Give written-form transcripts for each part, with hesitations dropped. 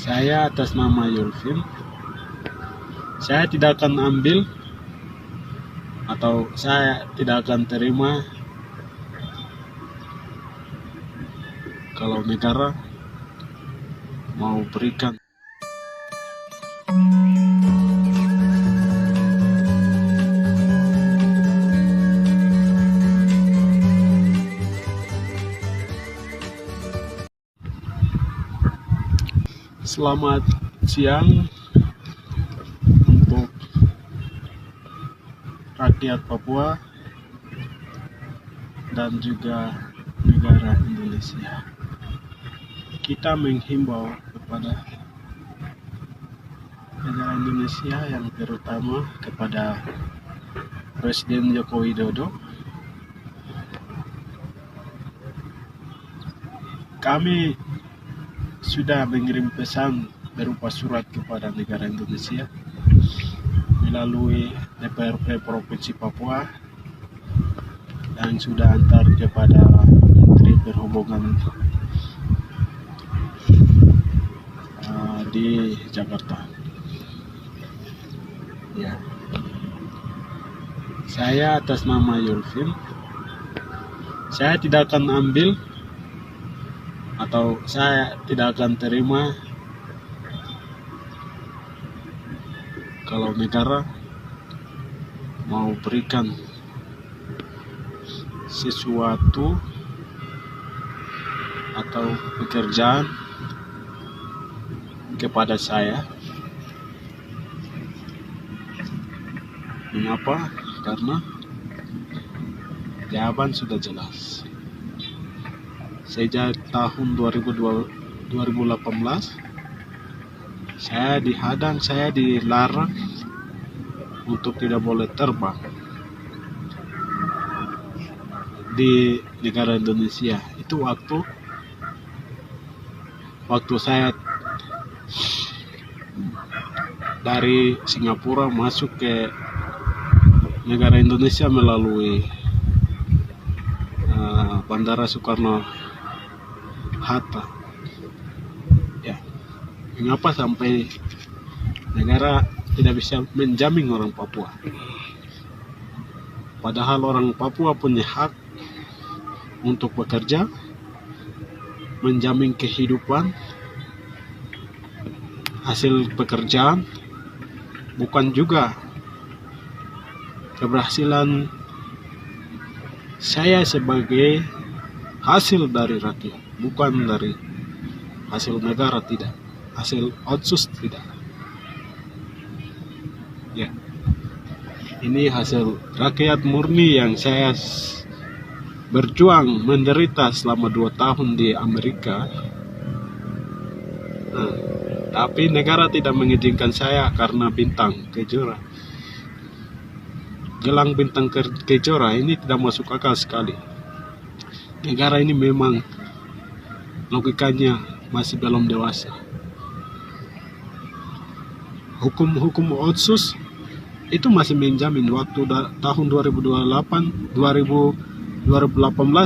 Saya atas nama Yulvin, saya tidak akan ambil atau saya tidak akan terima kalau negara mau berikan Selamat siang untuk rakyat Papua dan juga negara Indonesia. Kita menghimbau kepada negara Indonesia, yang terutama kepada Presiden Joko Widodo. Kami sudah mengirim pesan berupa surat kepada negara Indonesia melalui DPRD Provinsi Papua yang sudah antar kepada Menteri Perhubungan di Jakarta. Ya, saya atas nama Yulvin, saya tidak akan ambil atau saya tidak akan terima kalau negara mau berikan sesuatu atau pekerjaan kepada saya. Mengapa? Karena jawaban sudah jelas. Sejak tahun 2018 saya dihadang, saya dilarang untuk tidak boleh terbang di negara Indonesia. Itu waktu saya dari Singapura masuk ke negara Indonesia melalui Bandara Soekarno Hatta. Ya, mengapa sampai negara tidak bisa menjamin orang Papua? Padahal orang Papua punya hak untuk bekerja, menjamin kehidupan hasil pekerjaan, bukan juga keberhasilan saya sebagai hasil dari rakyat, bukan dari hasil negara, tidak, hasil otsus, tidak. Ya, ini hasil rakyat murni yang saya berjuang menderita selama 2 tahun di Amerika. Tapi negara tidak mengizinkan saya karena bintang kejora. Gelang bintang kejora ini tidak masuk akal sekali. Negara ini memang logikanya masih belum dewasa. Hukum otsus itu masih menjamin waktu tahun 2018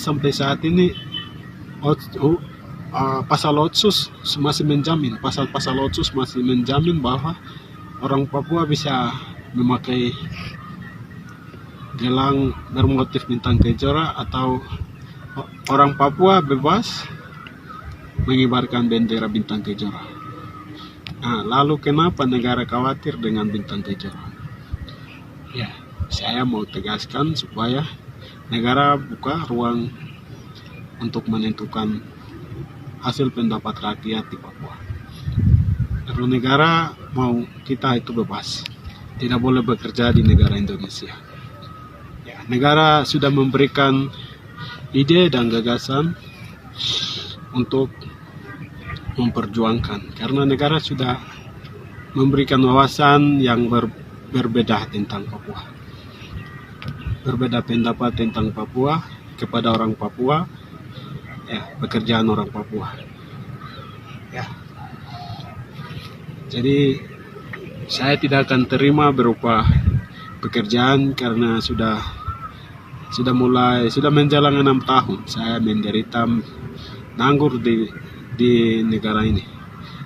sampai saat ini. Pasal otsus masih menjamin, pasal-pasal otsus masih menjamin bahwa orang Papua bisa memakai gelang bermotif bintang kejora, atau orang Papua bebas mengibarkan bendera bintang kejora. Nah, lalu kenapa negara khawatir dengan bintang kejora? Ya, saya mau tegaskan supaya negara buka ruang untuk menentukan hasil pendapat rakyat di Papua. Kalau negara mau kita itu bebas, tidak boleh bekerja di negara Indonesia. Ya, negara sudah memberikan ide dan gagasan untuk memperjuangkan, karena negara sudah memberikan wawasan yang berbeda tentang Papua, berbeda pendapat tentang Papua kepada orang Papua. Ya, pekerjaan orang Papua. Ya, jadi saya tidak akan terima berupa pekerjaan, karena sudah menjalani 6 tahun saya menderita nganggur di negara ini.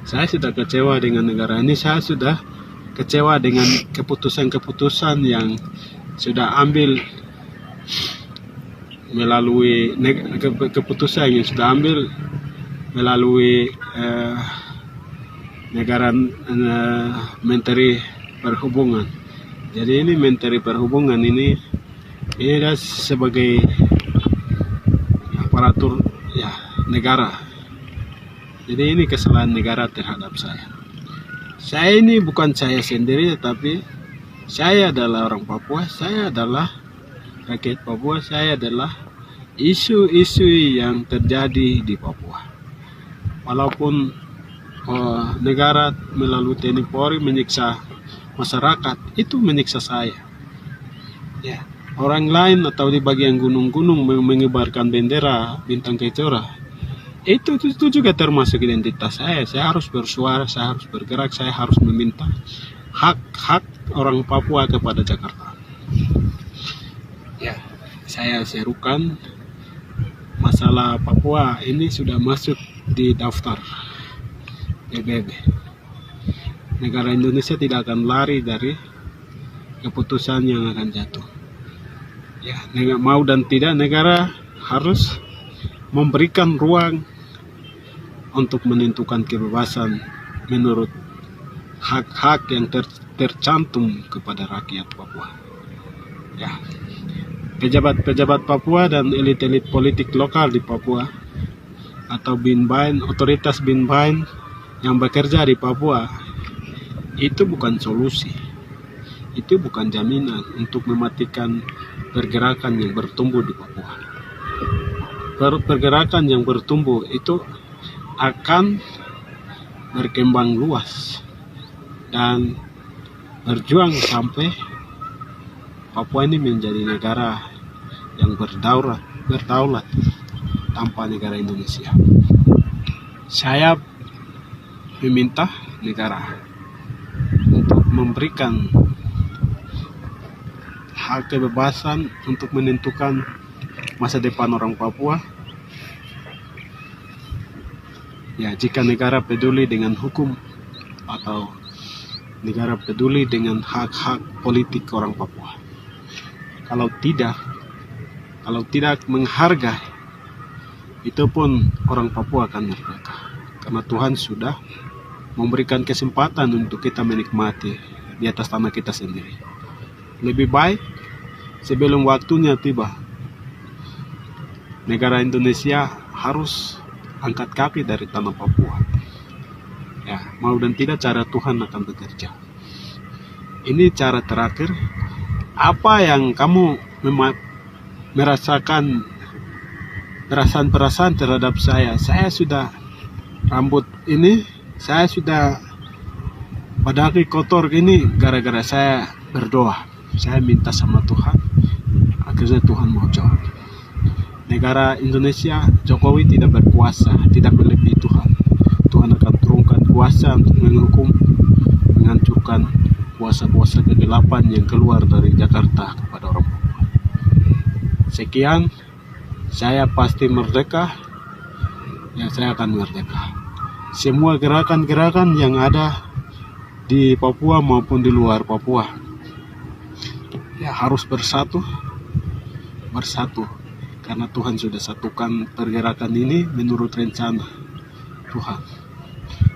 Saya sudah kecewa dengan negara ini. Saya sudah kecewa dengan keputusan-keputusan yang sudah ambil melalui keputusan yang sudah ambil melalui negara Menteri Perhubungan. Jadi ini Menteri Perhubungan ini adalah sebagai aparatur ya negara. Jadi ini kesalahan negara terhadap saya. Saya ini bukan saya sendiri, tetapi saya adalah orang Papua, saya adalah rakyat Papua, saya adalah isu-isu yang terjadi di Papua. Walaupun negara melalui TNI Polri menyiksa masyarakat, itu menyiksa saya. Ya, orang lain atau di bagian gunung-gunung mengibarkan bendera bintang kejora, itu juga termasuk identitas saya. Saya harus bersuara, saya harus bergerak, saya harus meminta hak orang Papua kepada Jakarta. Ya, saya serukan masalah Papua ini sudah masuk di daftar PBB. Negara Indonesia tidak akan lari dari keputusan yang akan jatuh. Ya, mau dan tidak, negara harus memberikan ruang untuk menentukan kebebasan menurut hak-hak yang tercantum kepada rakyat Papua. Ya, pejabat-pejabat Papua dan elit-elit politik lokal di Papua atau Binbain, otoritas Binbain yang bekerja di Papua, itu bukan solusi, itu bukan jaminan untuk mematikan pergerakan yang bertumbuh di Papua. Pergerakan yang bertumbuh itu akan berkembang luas dan berjuang sampai Papua ini menjadi negara yang berdaulat tanpa negara Indonesia. Saya meminta negara untuk memberikan hak kebebasan untuk menentukan masa depan orang Papua. Ya, jika negara peduli dengan hukum atau negara peduli dengan hak-hak politik orang Papua. Kalau tidak menghargai, itu pun orang Papua akan merdeka. Karena Tuhan sudah memberikan kesempatan untuk kita menikmati di atas tanah kita sendiri. Lebih baik sebelum waktunya tiba, negara Indonesia harus angkat kaki dari tanah Papua. Ya, mau dan tidak cara Tuhan akan bekerja. Ini cara terakhir. Apa yang kamu merasakan perasaan-perasaan terhadap saya sudah rambut ini, saya sudah pada kaki kotor ini gara-gara saya berdoa. Saya minta sama Tuhan, akhirnya Tuhan mau jawab. Negara Indonesia, Jokowi tidak berkuasa, tidak melebihi Tuhan. Tuhan akan turunkan kuasa untuk menghukum, menghancurkan kuasa-kuasa kegelapan yang keluar dari Jakarta kepada orang Papua. Sekian, saya pasti merdeka, ya saya akan merdeka. Semua gerakan-gerakan yang ada di Papua maupun di luar Papua, ya harus bersatu, karena Tuhan sudah satukan pergerakan ini menurut rencana Tuhan.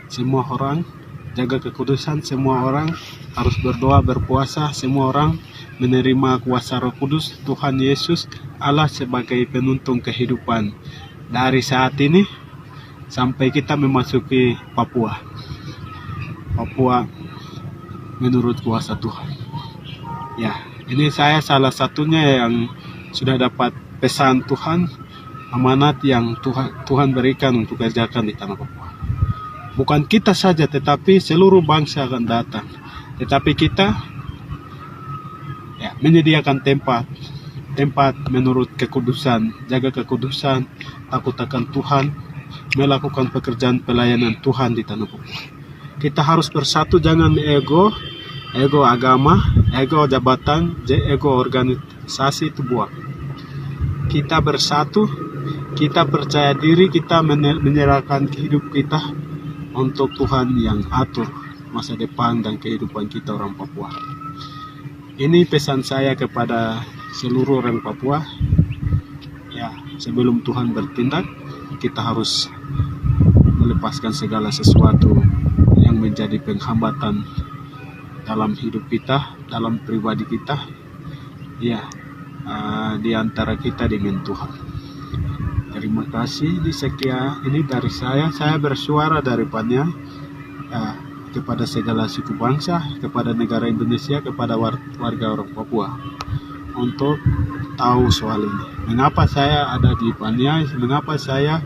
Semua orang jaga kekudusan, semua orang harus berdoa, berpuasa, semua orang menerima kuasa Roh Kudus Tuhan Yesus Allah sebagai penuntun kehidupan dari saat ini sampai kita memasuki Papua menurut kuasa Tuhan. Ya, ini saya salah satunya yang sudah dapat pesan Tuhan, amanat yang Tuhan berikan untuk kerjakan di tanah Papua. Bukan kita saja, tetapi seluruh bangsa akan datang. Tetapi kita menyediakan tempat menurut kekudusan, jaga kekudusan, takut akan Tuhan, melakukan pekerjaan pelayanan Tuhan di tanah Papua. Kita harus bersatu, jangan ego agama, ego jabatan, ego organisasi itu buang. Kita bersatu, kita percaya diri, kita menyerahkan hidup kita untuk Tuhan yang atur masa depan dan kehidupan kita orang Papua. Ini pesan saya kepada seluruh orang Papua. Ya, sebelum Tuhan bertindak, kita harus melepaskan segala sesuatu yang menjadi penghambatan dalam hidup kita, dalam pribadi kita, ya, di antara kita dengan Tuhan. Terima kasih. Ini dari saya bersuara daripada kepada segala suku bangsa, kepada negara Indonesia, kepada warga orang Papua untuk tahu soal ini. Mengapa saya ada di Paniai, mengapa saya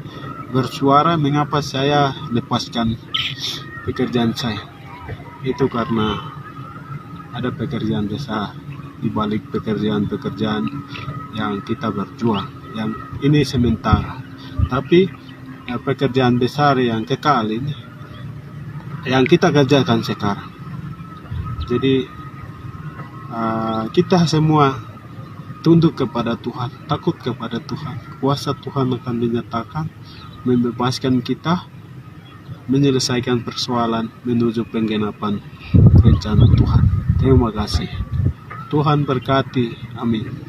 bersuara, mengapa saya lepaskan pekerjaan saya. Itu karena ada pekerjaan besar di balik pekerjaan-pekerjaan yang kita berjuang. Yang ini sementara, tapi pekerjaan besar yang kekal ini yang kita kerjakan sekarang. Jadi kita semua tunduk kepada Tuhan, takut kepada Tuhan. Kuasa Tuhan akan menyatakan, membebaskan kita, menyelesaikan persoalan menuju penggenapan rencana Tuhan. Terima kasih. Tuhan berkati. Amin.